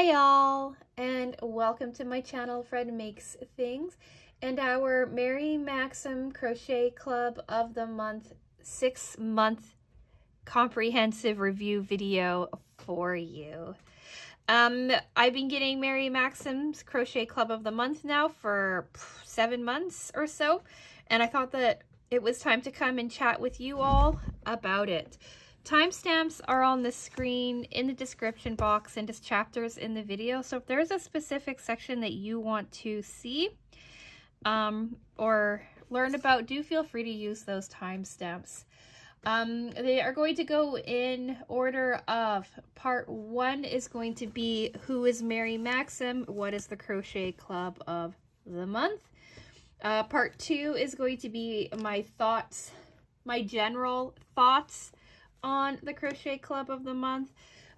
Hi y'all, and welcome to my channel, Fred Makes Things, and our Mary Maxim Crochet Club of the Month 6-month comprehensive review video for you. I've been getting Mary Maxim's Crochet Club of the Month now for 7 months or so, and I thought that it was time to come and chat with you all about it. Timestamps are on the screen in the description box and as chapters in the video. So if there's a specific section that you want to see or learn about, do feel free to use those timestamps. They are going to go in order of part 1 is going to be Who is Mary Maxim? What is the Crochet Club of the Month? Part 2 is going to be my thoughts, my general thoughts on the Crochet Club of the Month.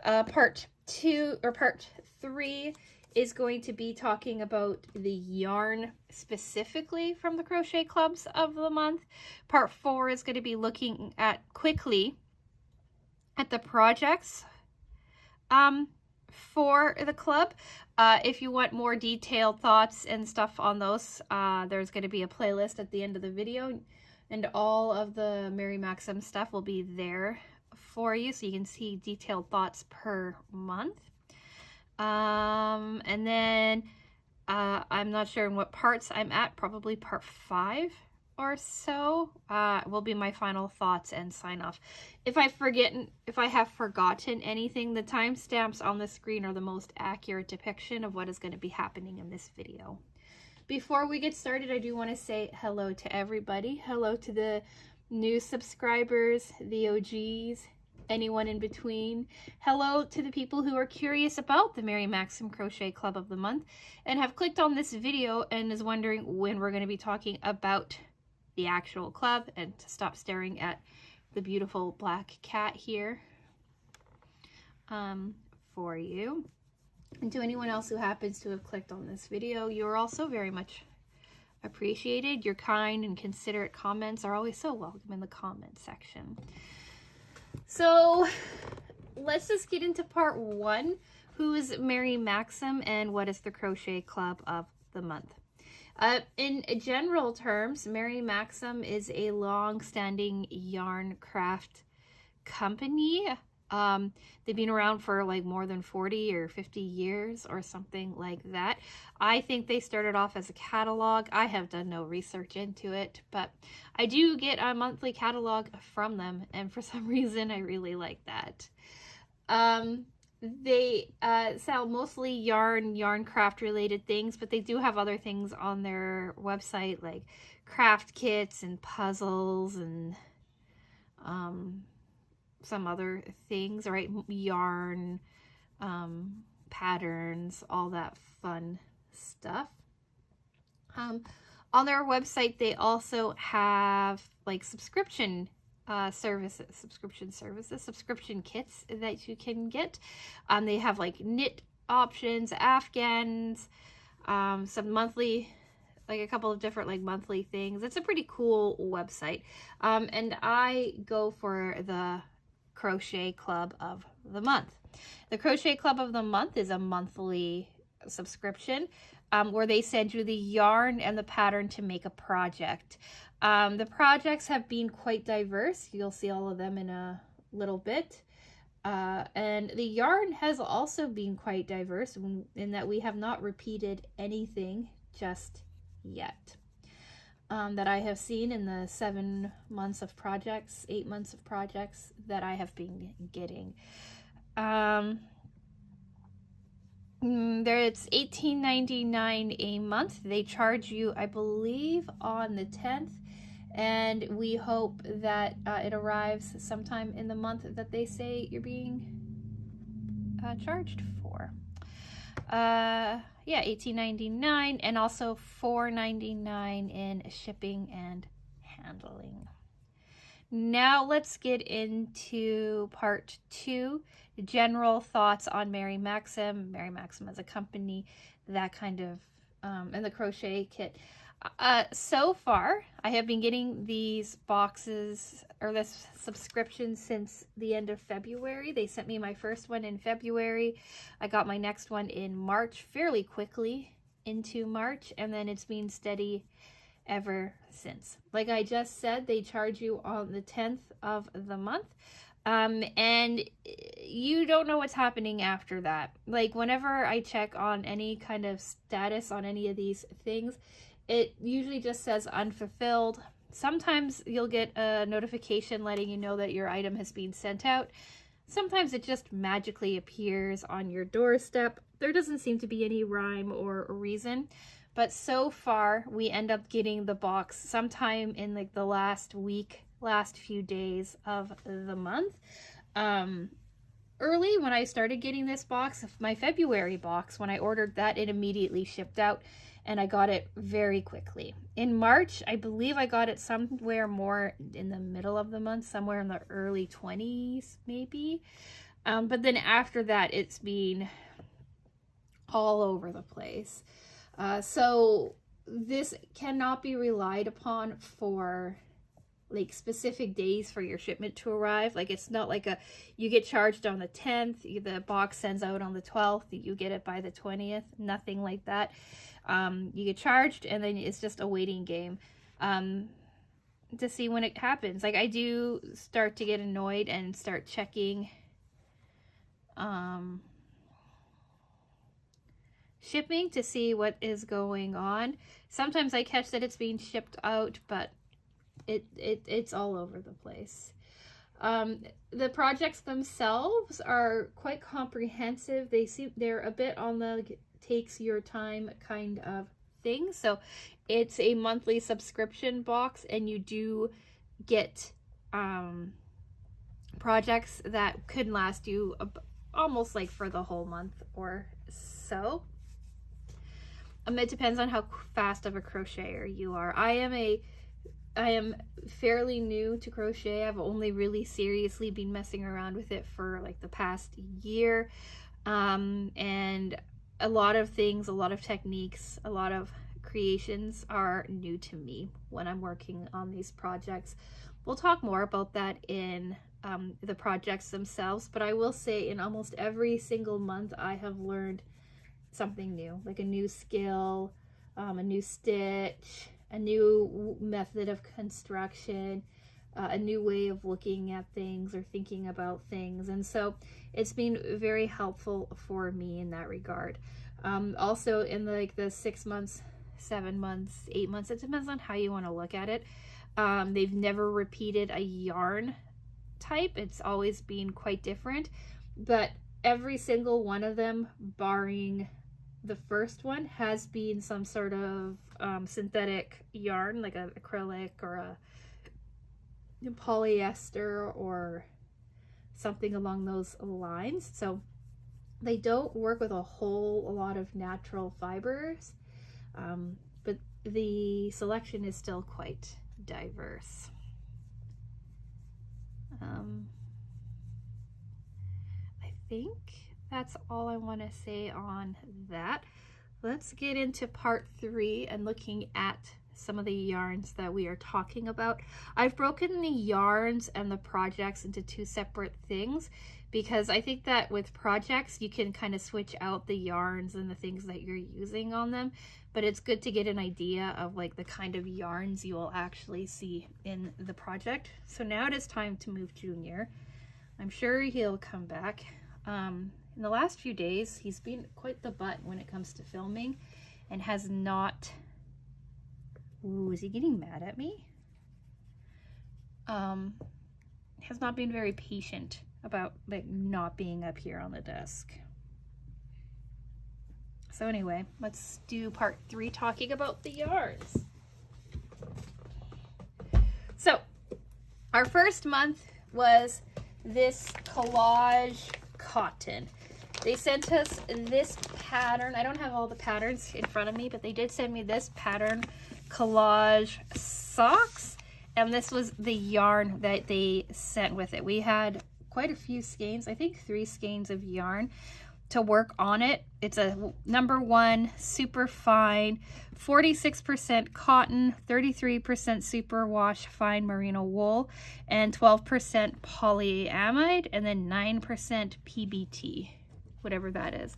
Part 3 is going to be talking about the yarn specifically from the Crochet Clubs of the Month. Part 4 is going to be looking at quickly at the projects for the club. If you want more detailed thoughts and stuff on those, there's going to be a playlist at the end of the video, and all of the Mary Maxim stuff will be there for you, so you can see detailed thoughts per month. And then I'm not sure in what parts I'm at, probably part 5 or so will be my final thoughts and sign off. If I have forgotten anything, the timestamps on the screen are the most accurate depiction of what is going to be happening in this video. Before we get started, I do want to say hello to everybody. Hello to the new subscribers, the OGs, anyone in between. Hello to the people who are curious about the Mary Maxim Crochet Club of the Month and have clicked on this video and is wondering when we're going to be talking about the actual club, and to stop staring at the beautiful black cat here for you. And to anyone else who happens to have clicked on this video, you're also very much appreciated. Your kind and considerate comments are always so welcome in the comment section. So let's just get into part 1. Who is Mary Maxim and what is the Crochet Club of the Month? In general terms, Mary Maxim is a long-standing yarn craft company. They've been around for like more than 40 or 50 years or something like that. I think they started off as a catalog. I have done no research into it, but I do get a monthly catalog from them, and for some reason I really like that. They sell mostly yarn craft related things, but they do have other things on their website like craft kits and puzzles and some other things, right? Yarn, patterns, all that fun stuff. On their website, they also have like subscription kits that you can get. They have like knit options, Afghans, some monthly, like a couple of different like monthly things. It's a pretty cool website. And I go for the Crochet Club of the Month. The Crochet Club of the Month is a monthly subscription where they send you the yarn and the pattern to make a project. The projects have been quite diverse. You'll see all of them in a little bit. And the yarn has also been quite diverse in that we have not repeated anything just yet. That I have seen in the 7 months of projects, 8 months of projects that I have been getting. It's $18.99 a month. They charge you, I believe, on the 10th, and we hope that it arrives sometime in the month that they say you're being charged for. Yeah, $18.99 and also $4.99 in shipping and handling. Now let's get into part 2, general thoughts on Mary Maxim as a company, that kind of, and the crochet kit. So far, I have been getting these boxes or this subscription since the end of February. They sent me my first one in February. I got my next one in March, fairly quickly into March, and then it's been steady ever since. Like I just said, they charge you on the 10th of the month. And you don't know what's happening after that. Like whenever I check on any kind of status on any of these things, it usually just says unfulfilled. Sometimes you'll get a notification letting you know that your item has been sent out. Sometimes it just magically appears on your doorstep. There doesn't seem to be any rhyme or reason. But so far, we end up getting the box sometime in like the last week, last few days of the month. Early when I started getting this box, my February box, when I ordered that, it immediately shipped out and I got it very quickly. In March, I believe I got it somewhere more in the middle of the month, somewhere in the early 20s maybe. But then after that, it's been all over the place. So this cannot be relied upon for like specific days for your shipment to arrive. Like it's not like you get charged on the 10th, the box sends out on the 12th, you get it by the 20th, nothing like that. You get charged and then it's just a waiting game to see when it happens. Like I do start to get annoyed and start checking shipping to see what is going on. Sometimes I catch that it's being shipped out, but it's all over the place. The projects themselves are quite comprehensive. They're a bit on the takes your time kind of thing. So it's a monthly subscription box, and you do get projects that could last you almost like for the whole month or so. It depends on how fast of a crocheter you are. I am fairly new to crochet. I've only really seriously been messing around with it for like the past year. And a lot of things, a lot of techniques, a lot of creations are new to me when I'm working on these projects. We'll talk more about that in the projects themselves, but I will say in almost every single month I have learned something new, like a new skill, a new stitch, a new method of construction, a new way of looking at things or thinking about things. And so it's been very helpful for me in that regard. Also in like the 6 months, 7 months, 8 months, it depends on how you want to look at it. They've never repeated a yarn type. It's always been quite different, but every single one of them, barring the first one, has been some sort of synthetic yarn, like an acrylic or a polyester or something along those lines. So they don't work with a whole lot of natural fibers, but the selection is still quite diverse. I think that's all I want to say on that. Let's get into part 3 and looking at some of the yarns that we are talking about. I've broken the yarns and the projects into 2 separate things because I think that with projects you can kind of switch out the yarns and the things that you're using on them, but it's good to get an idea of like the kind of yarns you will actually see in the project. So now it is time to move Junior. I'm sure he'll come back. In the last few days, he's been quite the butt when it comes to filming and has not... Ooh, is he getting mad at me? Has not been very patient about like not being up here on the desk. So anyway, let's do part 3 talking about the yarns. So our first month was this collage cotton. They sent us this pattern. I don't have all the patterns in front of me, but they did send me this pattern, collage socks, and this was the yarn that they sent with it. We had quite a few skeins, I think 3 skeins of yarn. to work on it. It's a #1 super fine, 46% cotton, 33% superwash fine merino wool, and 12% polyamide, and then 9% PBT, whatever that is.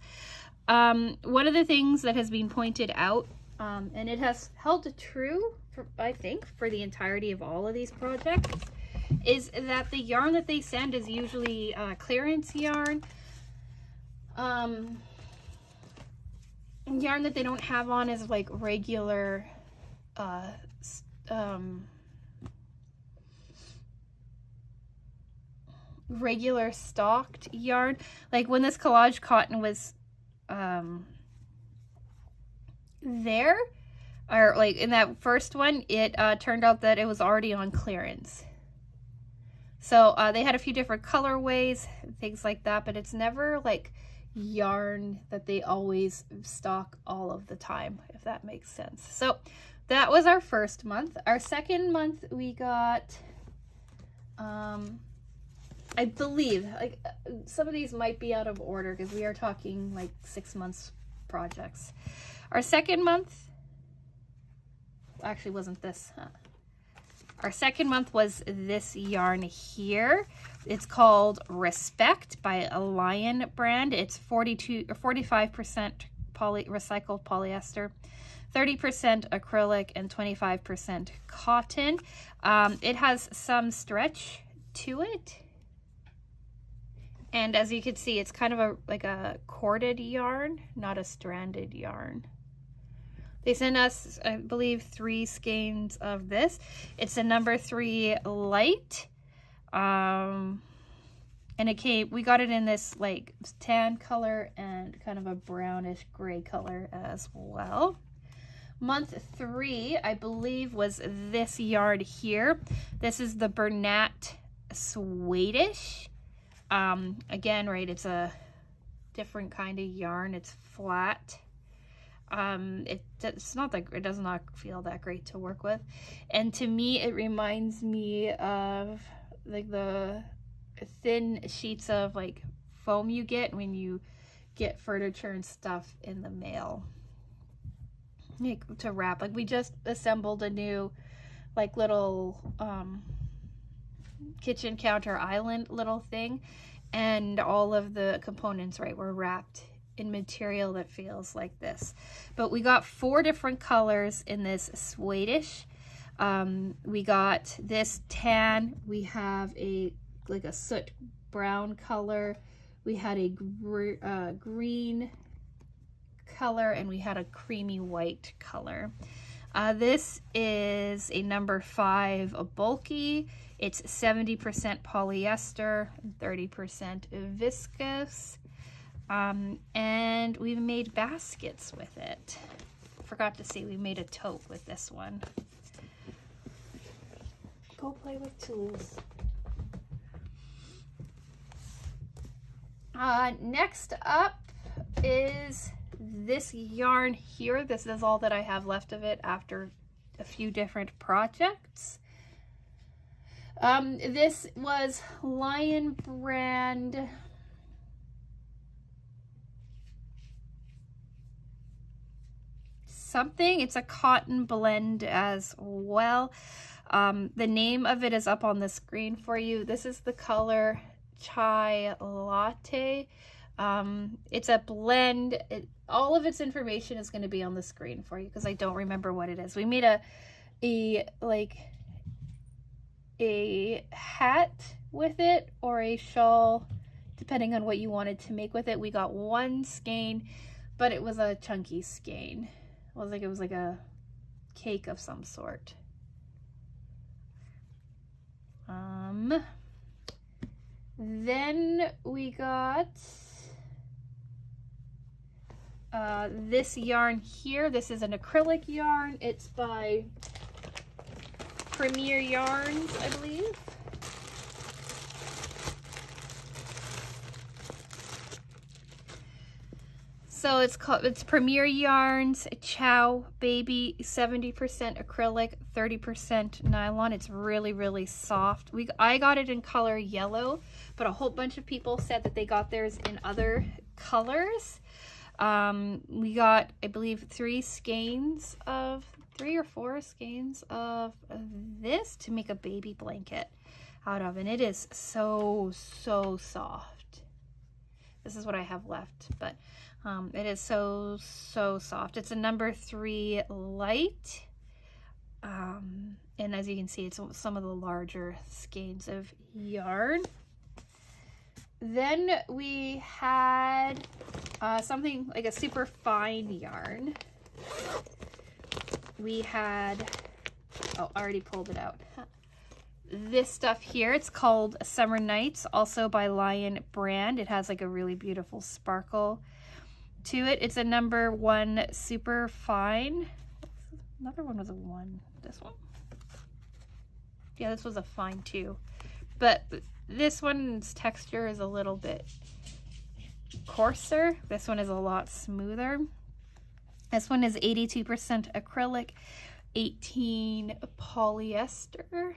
One of the things that has been pointed out, and it has held true, I think, for the entirety of all of these projects, is that the yarn that they send is usually clearance yarn. Yarn that they don't have on is like regular regular stocked yarn. Like when this collage cotton was there, or like in that first one, it turned out that it was already on clearance. So they had a few different colorways, things like that, but it's never like yarn that they always stock all of the time, if that makes sense. So that was our first month. Our second month we got I believe like some of these might be out of order because we are talking like 6 months projects. Our second month actually wasn't this, huh? Our second month was this yarn here. It's called Respect by a Lion brand. It's 42 or 45% recycled polyester, 30% acrylic, and 25% cotton. It has some stretch to it. And as you can see, it's kind of like a corded yarn, not a stranded yarn. They sent us, I believe, 3 skeins of this. It's a #3 light. And we got it in this like tan color and kind of a brownish gray color as well. Month 3, I believe, was this yarn here. This is the Bernat Swedish. Again, right, it's a different kind of yarn. It's flat. It's not that, it does not feel that great to work with, and to me it reminds me of like the thin sheets of like foam you get when you get furniture and stuff in the mail, like to wrap. Like we just assembled a new like little kitchen counter island little thing, and all of the components, right, were wrapped in material that feels like this. But we got 4 different colors in this Swedish. We got this tan, we have a like a soot brown color, we had a green color, and we had a creamy white color. This is a #5, a bulky. It's 70% polyester, 30% viscose. And we've made baskets with it. Forgot to say we made a tote with this one. Go play with tools. Next up is this yarn here. This is all that I have left of it after a few different projects. This was Lion brand something. It's a cotton blend as well. The name of it is up on the screen for you. This is the color Chai Latte. It's a blend. All of its information is going to be on the screen for you because I don't remember what it is. We made a hat with it or a shawl, depending on what you wanted to make with it. We got 1 skein, but it was a chunky skein. It was like a cake of some sort. Then we got this yarn here. This is an acrylic yarn. It's by Premier Yarns, I believe. So it's Premier Yarns Chow Baby, 70% acrylic, 30% nylon. It's really, really soft. I got it in color yellow, but a whole bunch of people said that they got theirs in other colors. We got, I believe, 3 or 4 skeins of this to make a baby blanket out of, and it is so soft. This is what I have left, but it is so soft. It's a number 3 light, and as you can see, it's some of the larger skeins of yarn. Then we had something like a super fine yarn. We had, oh, I already pulled it out. This stuff here, it's called Summer Nights, also by Lion brand. It has like a really beautiful sparkle to it. It's a number 1 super fine. Another one was a 1. This one? Yeah, this was a fine too. But this one's texture is a little bit coarser. This one is a lot smoother. This one is 82% acrylic, 18 polyester.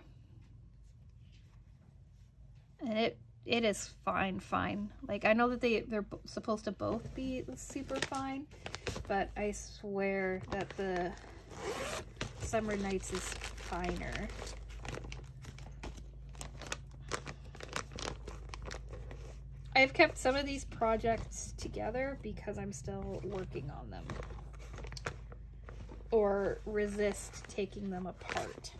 And it is fine. Like, I know that they're supposed to both be super fine, but I swear that the Summer Nights is finer. I've kept some of these projects together because I'm still working on them, or resist taking them apart.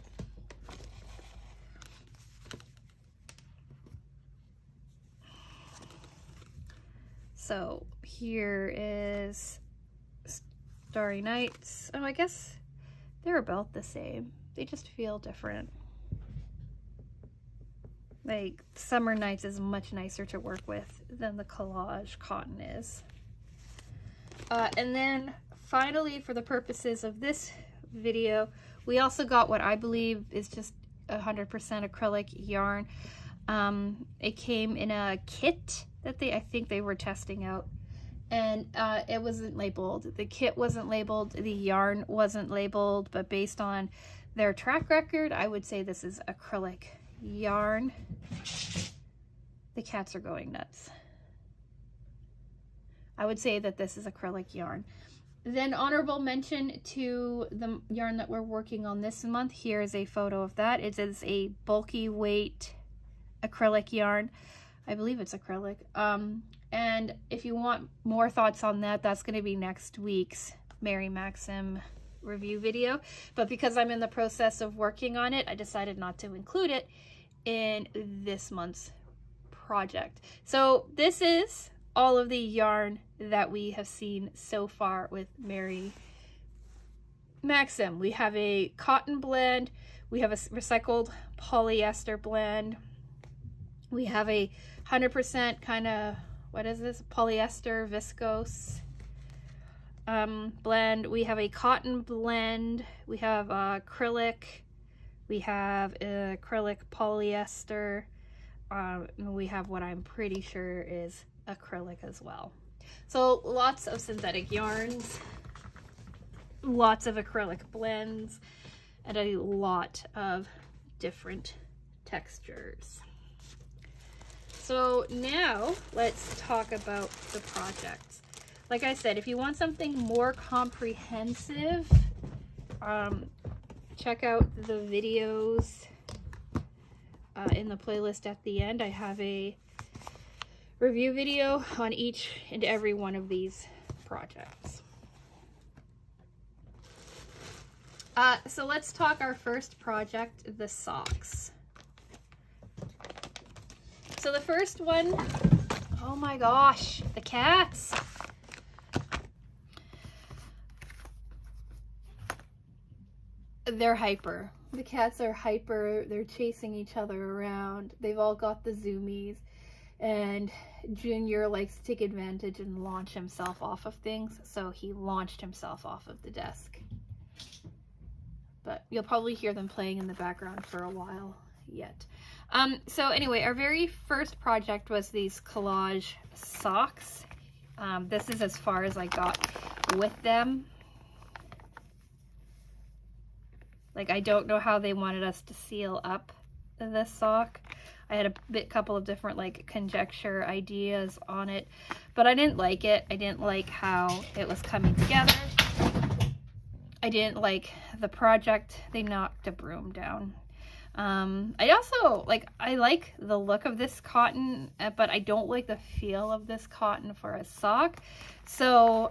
So here is Starry Nights. Oh, I guess they're about the same. They just feel different. Like, Summer Nights is much nicer to work with than the collage cotton is. And then finally, for the purposes of this video, we also got what I believe is just 100% acrylic yarn. It came in a kit that I think they were testing out, and it wasn't labeled. The kit wasn't labeled, the yarn wasn't labeled, but based on their track record, I would say this is acrylic yarn. The cats are going nuts. I would say that this is acrylic yarn. Then honorable mention to the yarn that we're working on this month. Here is a photo of that. It is a bulky weight acrylic yarn. I believe it's acrylic. And if you want more thoughts on that, that's going to be next week's Mary Maxim review video. But because I'm in the process of working on it, I decided not to include it in this month's project. So this is all of the yarn that we have seen so far with Mary Maxim. We have a cotton blend, we have a recycled polyester blend, we have a 100% kind of, what is this, polyester viscose blend, we have a cotton blend, we have acrylic, we have acrylic polyester, we have what I'm pretty sure is acrylic as well. So lots of synthetic yarns, lots of acrylic blends, and a lot of different textures. So now let's talk about the projects. Like I said, if you want something more comprehensive, check out the videos in the playlist at the end. I have a review video on each and every one of these projects. So let's talk our first project, the socks. So the first one, oh my gosh, the cats. They're hyper. The cats are hyper. They're chasing each other around. They've all got the zoomies. And Junior likes to take advantage and launch himself off of things. So he launched himself off of the desk. But you'll probably hear them playing in the background for a while yet. So anyway, our very first project was these collage socks. This is as far as I got with them. Like, I don't know how they wanted us to seal up this sock. I had a couple of different like conjecture ideas on it, but I didn't like it. I didn't like how it was coming together. I didn't like the project. They knocked a broom down. I also I like the look of this cotton, but I don't like the feel of this cotton for a sock. So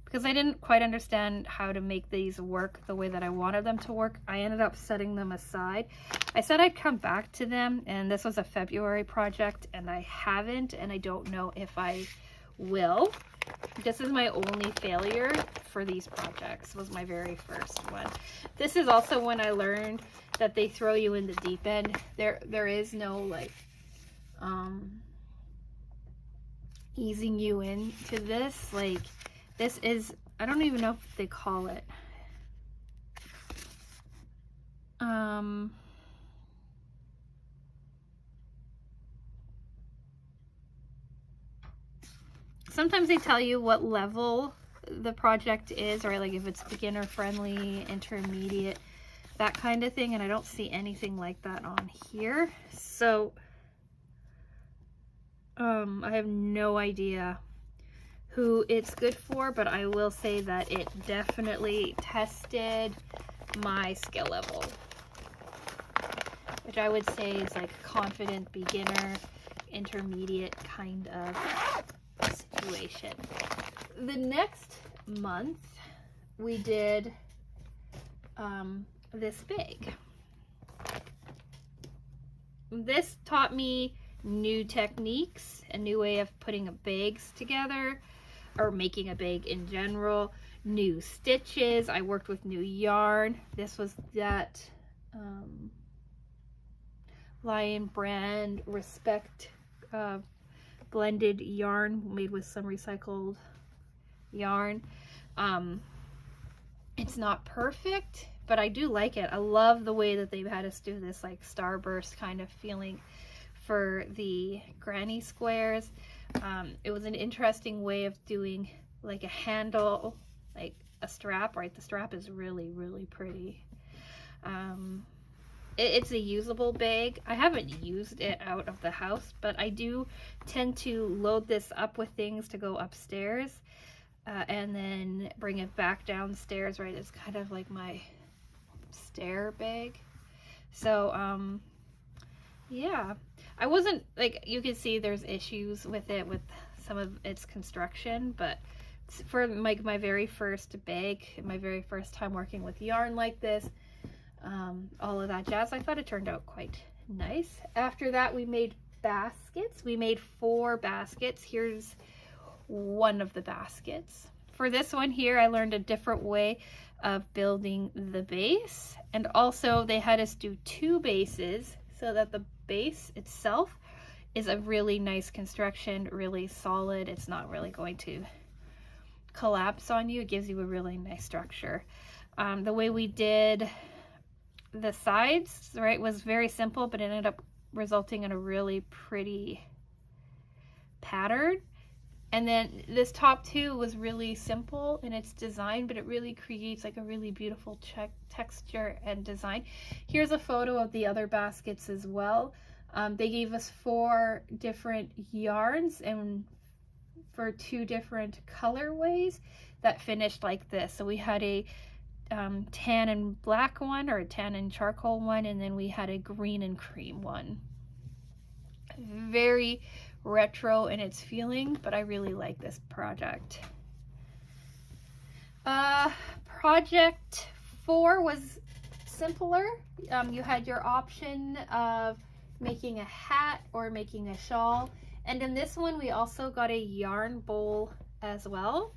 because I didn't quite understand how to make these work the way that I wanted them to work, I ended up setting them aside. I said I'd come back to them, and this was a February project, and I haven't, and I don't know if I will. This is my only failure for these projects, was my very first one. This is also when I learned that they throw you in the deep end. There is no like easing you into this. Like, this is, I don't even know if they call it sometimes they tell you what level the project is, or like if it's beginner friendly, intermediate, that kind of thing, and I don't see anything like that on here. So I have no idea who it's good for, but I will say that it definitely tested my skill level, which I would say is like confident beginner, intermediate kind of situation. The next month we did this bag. This taught me new techniques, a new way of putting bags together, or making a bag in general, new stitches. I worked with new yarn. This was that Lion brand Respect blended yarn made with some recycled yarn. It's not perfect, but I do like it. I love the way that they've had us do this like starburst kind of feeling for the granny squares. It was an interesting way of doing like a handle, like a strap, right? The strap is really, really pretty. It's a usable bag. I haven't used it out of the house, but I do tend to load this up with things to go upstairs and then bring it back downstairs, right? It's kind of like my stair bag. So yeah, I wasn't like, you can see there's issues with it, with some of its construction, but for like my very first bag, my very first time working with yarn like this, all of that jazz, I thought it turned out quite nice. After that, we made baskets. We made 4 baskets. Here's one of the baskets. For this one here, I learned a different way of building the base, and also they had us do 2 bases so that the base itself is a really nice construction, really solid. It's not really going to collapse on you. It gives you a really nice structure. The way we did the sides, right, was very simple, but it ended up resulting in a really pretty pattern. And then this top too was really simple in its design, but it really creates like a really beautiful texture and design. Here's a photo of the other baskets as well. They gave us 4 different yarns and for 2 different colorways that finished like this. So we had a tan and black one, or a tan and charcoal one, and then we had a green and cream one. Very retro in its feeling, but I really like this project. Project 4 was simpler. You had your option of making a hat or making a shawl, and in this one we also got a yarn bowl as well.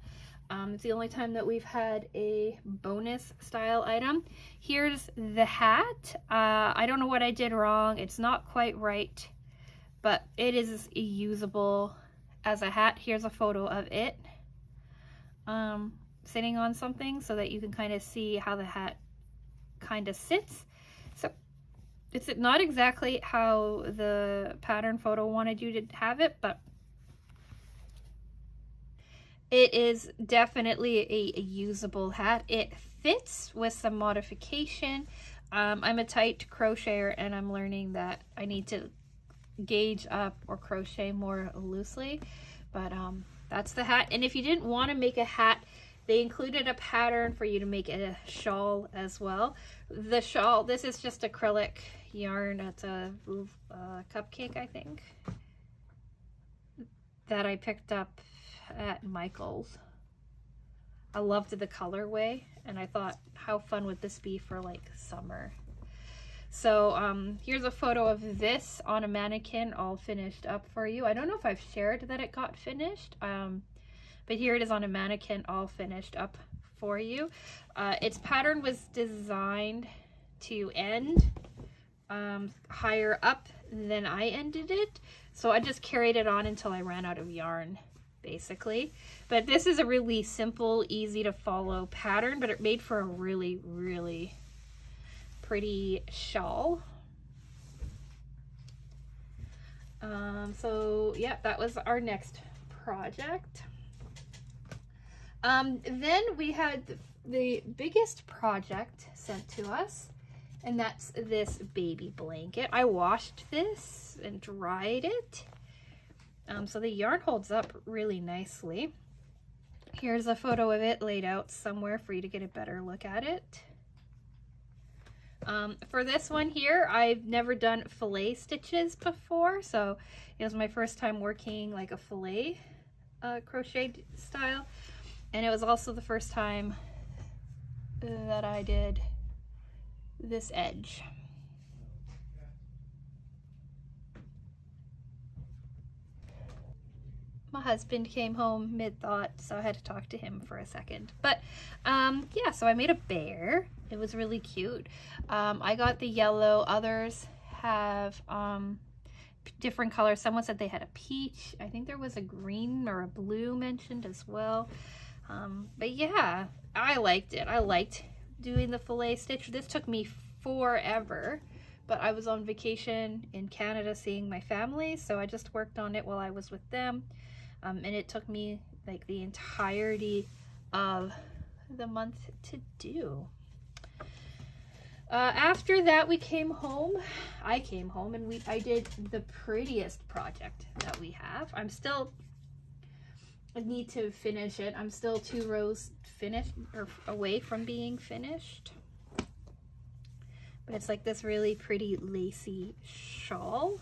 It's the only time that we've had a bonus style item. Here's the hat. I don't know what I did wrong. It's not quite right, but it is usable as a hat. Here's a photo of it sitting on something so that you can kind of see how the hat kind of sits. So it's not exactly how the pattern photo wanted you to have it, but it is definitely a usable hat. It fits with some modification. I'm a tight crocheter, and I'm learning that I need to gauge up or crochet more loosely. But that's the hat. And if you didn't want to make a hat, they included a pattern for you to make a shawl as well. The shawl, this is just acrylic yarn. It's a cupcake, I think, that I picked up at Michael's. I loved the colorway, and I thought, how fun would this be for like summer? So here's a photo of this on a mannequin all finished up for you. I don't know if I've shared that it got finished, but here it is on a mannequin all finished up for you. Its pattern was designed to end higher up than I ended it, so I just carried it on until I ran out of yarn, basically. But this is a really simple, easy to follow pattern, but it made for a really, really pretty shawl. So yeah, that was our next project. Then we had the biggest project sent to us, and that's this baby blanket. I washed this and dried it. So the yarn holds up really nicely. Here's a photo of it laid out somewhere for you to get a better look at it. For this one here, I've never done fillet stitches before, so it was my first time working like a fillet crochet style, and it was also the first time that I did this edge. My husband came home mid-thought, so I had to talk to him for a second. But yeah, so I made a bear. It was really cute. I got the yellow. Others have different colors. Someone said they had a peach. I think there was a green or a blue mentioned as well. But yeah, I liked it. I liked doing the fillet stitch. This took me forever, but I was on vacation in Canada seeing my family, so I just worked on it while I was with them. And it took me like the entirety of the month to do. After that, we came home. I came home and I did the prettiest project that we have. I need to finish it. I'm still 2 rows finished or away from being finished. But it's like this really pretty lacy shawl.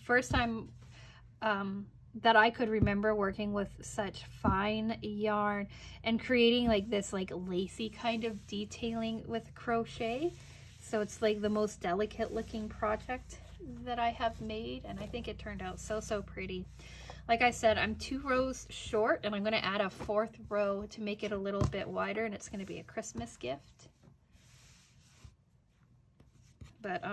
First time that I could remember working with such fine yarn and creating like this like lacy kind of detailing with crochet. So it's like the most delicate looking project that I have made, and I think it turned out so pretty. Like I said, I'm 2 rows short, and I'm going to add a 4th row to make it a little bit wider, and it's going to be a Christmas gift. But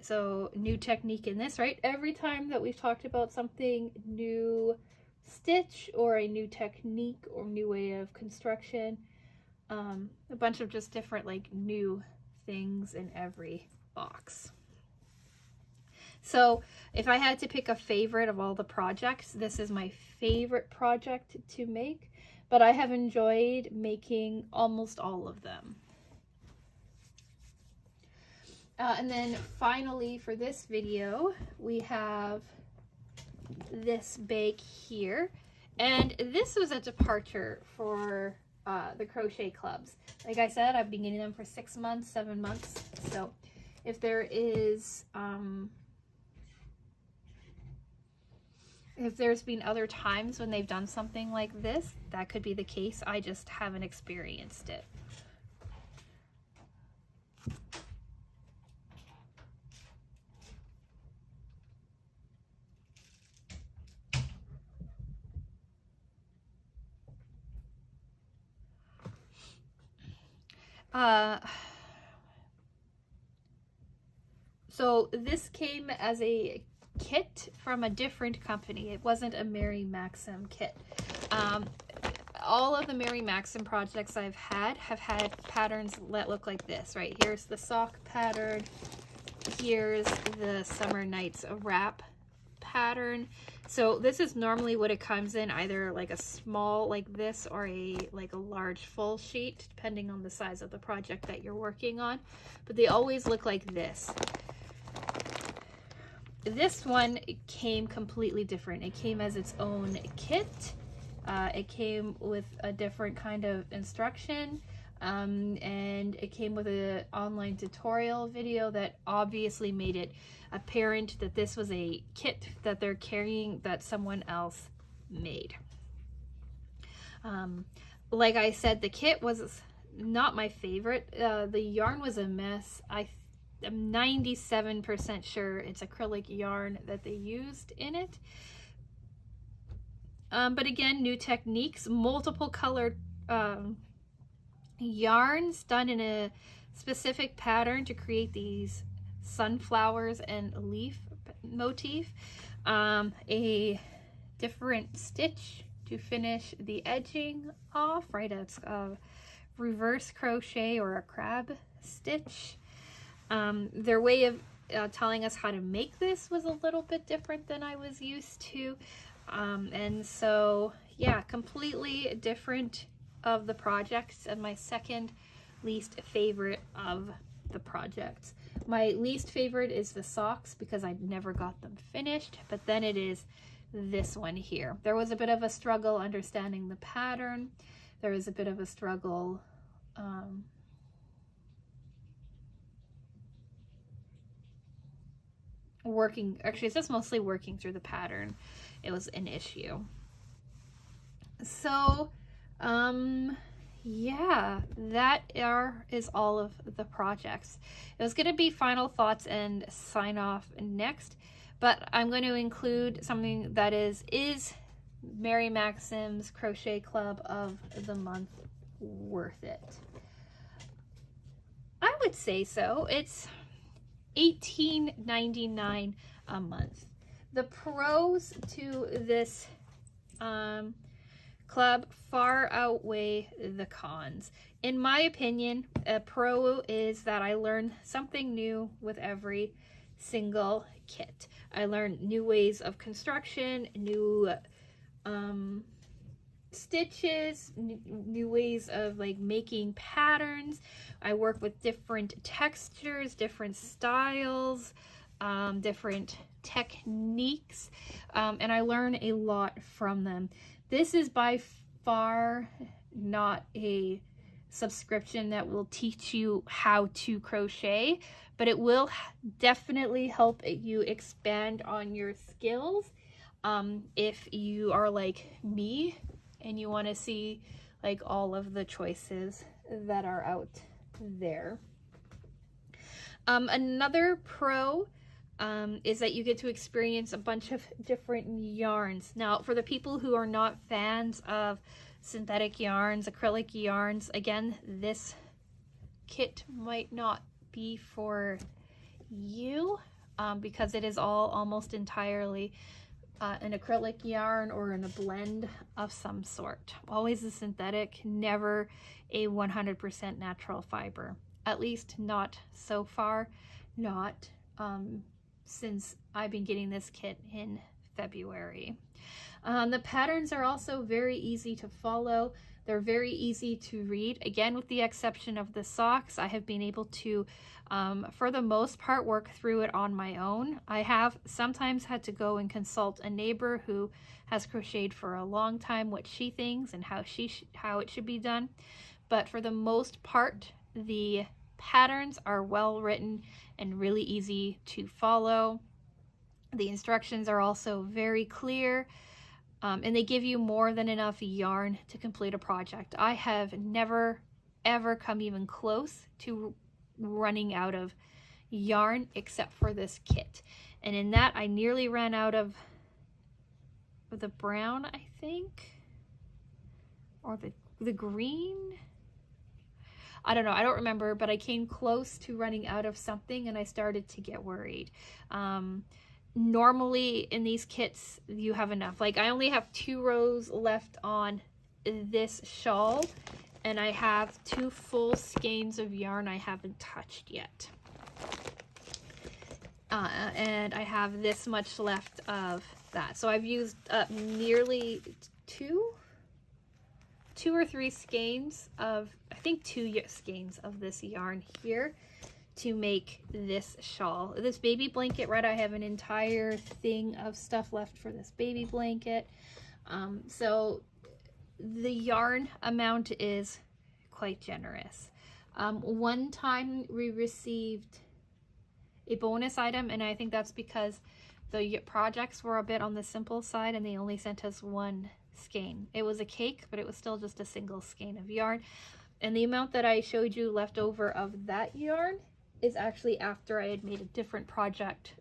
so new technique in this, right? Every time that we've talked about something new stitch or a new technique or new way of construction, a bunch of just different like new things in every box. So if I had to pick a favorite of all the projects, this is my favorite project to make, but I have enjoyed making almost all of them. And then finally for this video, we have this bag here. And this was a departure for the crochet clubs. Like I said, I've been getting them for 6 months, 7 months. So if there is, if there's been other times when they've done something like this, that could be the case. I just haven't experienced it. So this came as a kit from a different company. It wasn't a Mary Maxim kit. All of the Mary Maxim projects I've had have had patterns that look like this, right? Here's the sock pattern. Here's the Summer Nights wrap pattern. So this is normally what it comes in, either like a small like this or a large full sheet, depending on the size of the project that you're working on, but they always look like this. This one came completely different. It came as its own kit. It came with a different kind of instruction, and it came with an online tutorial video that obviously made it apparent that this was a kit that they're carrying that someone else made. Like I said, the kit was not my favorite. The yarn was a mess. I'm 97% sure it's acrylic yarn that they used in it. But again, new techniques, multiple colored yarns done in a specific pattern to create these sunflowers and leaf motif. A different stitch to finish the edging off, right? It's a reverse crochet or a crab stitch. Their way of telling us how to make this was a little bit different than I was used to. And so, yeah, completely different of the projects, and my second least favorite of the projects. My least favorite is the socks because I never got them finished, but then it is this one here. There was a bit of a struggle understanding the pattern. There was a bit of a struggle actually it's just mostly working through the pattern. It was an issue. So yeah, that is all of the projects. It was going to be final thoughts and sign off next, but I'm going to include something that is Mary Maxim's Crochet Club of the month worth it? I would say so. It's $18.99 a month. The pros to this club far outweigh the cons. In my opinion, a pro is that I learn something new with every single kit. I learn new ways of construction, new stitches, new ways of like making patterns. I work with different textures, different styles, different techniques, and I learn a lot from them. This is by far not a subscription that will teach you how to crochet, but it will definitely help you expand on your skills. If you are like me and you want to see like all of the choices that are out there. Another pro is that you get to experience a bunch of different yarns. Now, for the people who are not fans of synthetic yarns, acrylic yarns, again, this kit might not be for you because it is all almost entirely an acrylic yarn or in a blend of some sort. Always a synthetic, never a 100% natural fiber. At least not so far, not since I've been getting this kit in February. The patterns are also very easy to follow. They're very easy to read. Again, with the exception of the socks, I have been able to, for the most part, work through it on my own. I have sometimes had to go and consult a neighbor who has crocheted for a long time, what she thinks and how it should be done. But for the most part, the patterns are well written and really easy to follow. The instructions are also very clear. And they give you more than enough yarn to complete a project. I have never, ever come even close to running out of yarn except for this kit. And in that, I nearly ran out of the brown, I think, or the green. I don't know, I don't remember, but I came close to running out of something and I started to get worried. Normally in these kits you have enough. Like I only have 2 rows left on this shawl and I have 2 full skeins of yarn I haven't touched yet. and I have this much left of that. So I've used up nearly two or three skeins of, I think 2 skeins of this yarn here to make this shawl. This baby blanket, right, I have an entire thing of stuff left for this baby blanket. So the yarn amount is quite generous. One time we received a bonus item, and I think that's because the projects were a bit on the simple side and they only sent us 1 skein. It was a cake, but it was still just a single skein of yarn. And the amount that I showed you left over of that yarn is actually after I had made a different project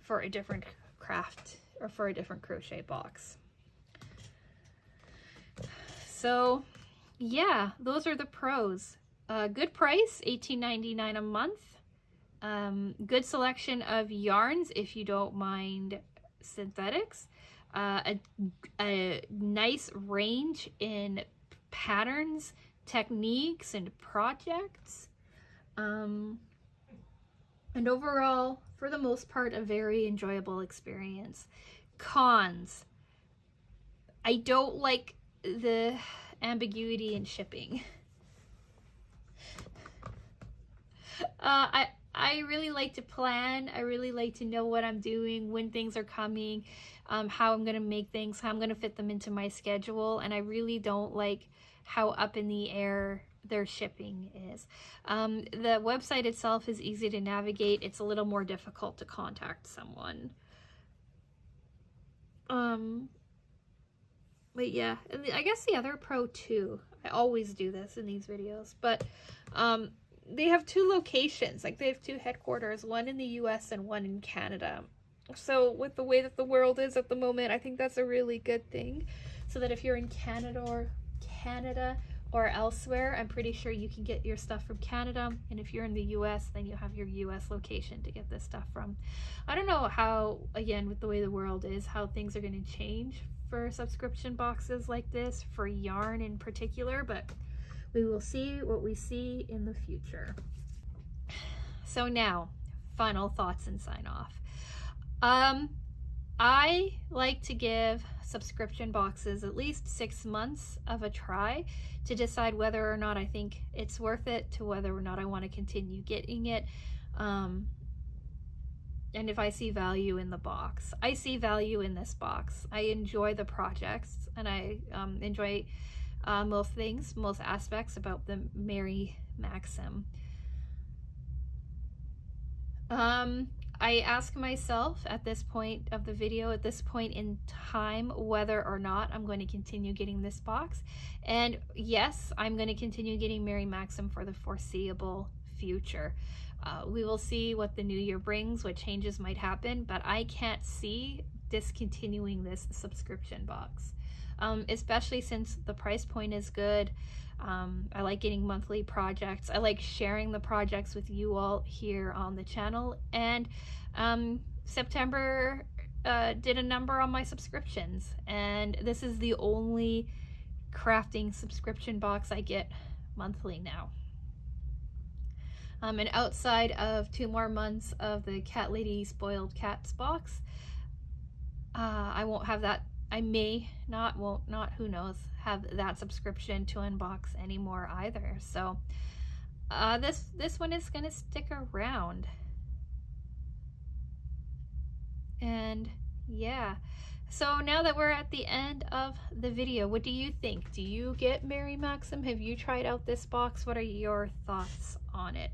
for a different craft or for a different crochet box. So yeah, those are the pros. Good price, $18.99 a month. Good selection of yarns if you don't mind synthetics. A nice range in patterns, techniques, and projects. And overall, for the most part, a very enjoyable experience. Cons. I don't like the ambiguity in shipping. I really like to plan. I really like to know what I'm doing, when things are coming, how I'm going to make things, how I'm going to fit them into my schedule. And I really don't like how up in the air their shipping is. The website itself is easy to navigate. It's a little more difficult to contact someone. But yeah, I guess the other pro too, I always do this in these videos, but they have 2 locations. Like, they have 2 headquarters, one in the US and one in Canada. So with the way that the world is at the moment, I think that's a really good thing. So that if you're in Canada or elsewhere, I'm pretty sure you can get your stuff from Canada. And if you're in the US, then you have your US location to get this stuff from. I don't know how, again, with the way the world is, how things are going to change for subscription boxes like this, for yarn in particular, but we will see what we see in the future. So now, final thoughts and sign off. I like to give subscription boxes at least 6 months of a try to decide whether or not I think it's worth it, to whether or not I want to continue getting it, and if I see value in the box. I see value in this box. I enjoy the projects, and I enjoy most aspects about the Mary Maxim. I ask myself at this point of the video, at this point in time, whether or not I'm going to continue getting this box. And yes, I'm going to continue getting Mary Maxim for the foreseeable future. We will see what the new year brings, what changes might happen, but I can't see discontinuing this subscription box. Especially since the price point is good. I like getting monthly projects. I like sharing the projects with you all here on the channel. And September did a number on my subscriptions. And this is the only crafting subscription box I get monthly now. And outside of 2 more months of the Cat Lady Spoiled Cats box, I won't have that. I may not, won't not, who knows, have that subscription to unbox anymore either. So this one is going to stick around. And yeah, so now that we're at the end of the video, what do you think? Do you get Mary Maxim? Have you tried out this box? What are your thoughts on it?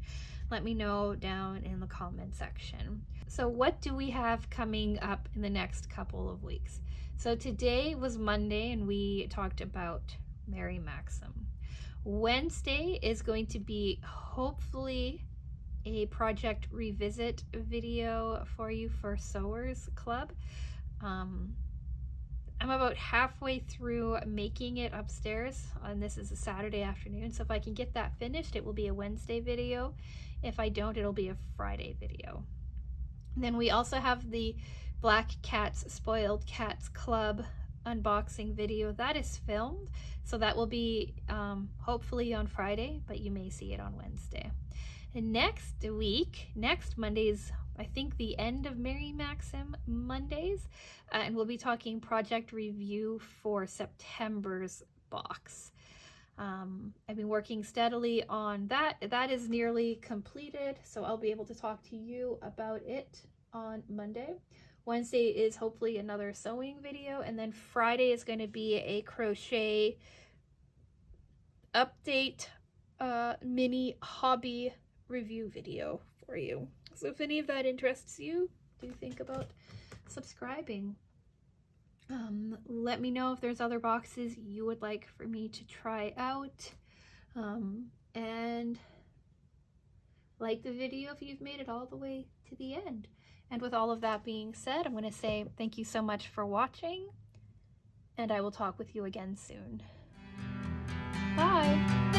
Let me know down in the comment section. So what do we have coming up in the next couple of weeks? So today was Monday and we talked about Mary Maxim. Wednesday is going to be hopefully a project revisit video for you for Sewers Club. I'm about halfway through making it upstairs, and this is a Saturday afternoon, so if I can get that finished, it will be a Wednesday video. If I don't, it'll be a Friday video. Then we also have the Black Cats Spoiled Cats Club unboxing video. That is filmed, so that will be hopefully on Friday, but you may see it on Wednesday. next week, next Monday's, I think, the end of Mary Maxim Mondays, and we'll be talking project review for September's box. I've been working steadily on that. That is nearly completed, so I'll be able to talk to you about it on Monday. Wednesday is hopefully another sewing video, and then Friday is going to be a crochet update mini hobby review video for you. So if any of that interests you, do think about subscribing. Let me know if there's other boxes you would like for me to try out, and like the video if you've made it all the way to the end. And with all of that being said, I'm going to say thank you so much for watching, and I will talk with you again soon. Bye!